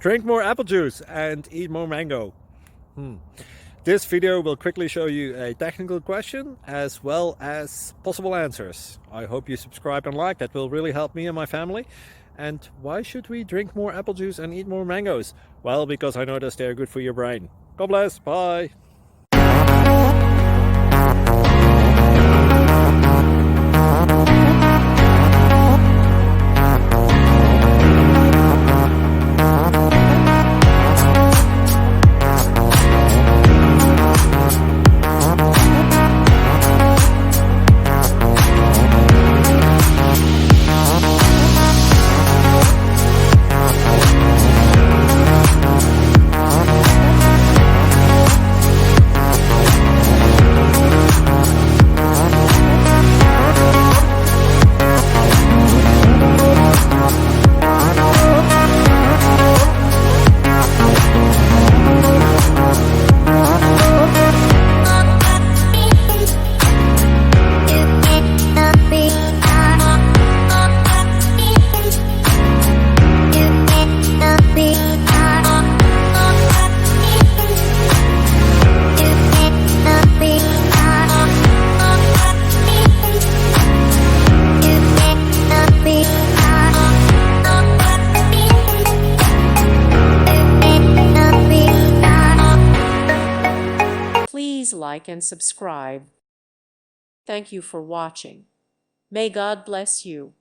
Drink more apple juice and eat more mango. This video will quickly show you a technical question as well as possible answers. I hope you subscribe and like, that will really help me and my family. And why should we drink more apple juice and eat more mangoes? Well, because I noticed they're good for your brain. God bless, bye! Please like and subscribe. Thank you for watching. May God bless you.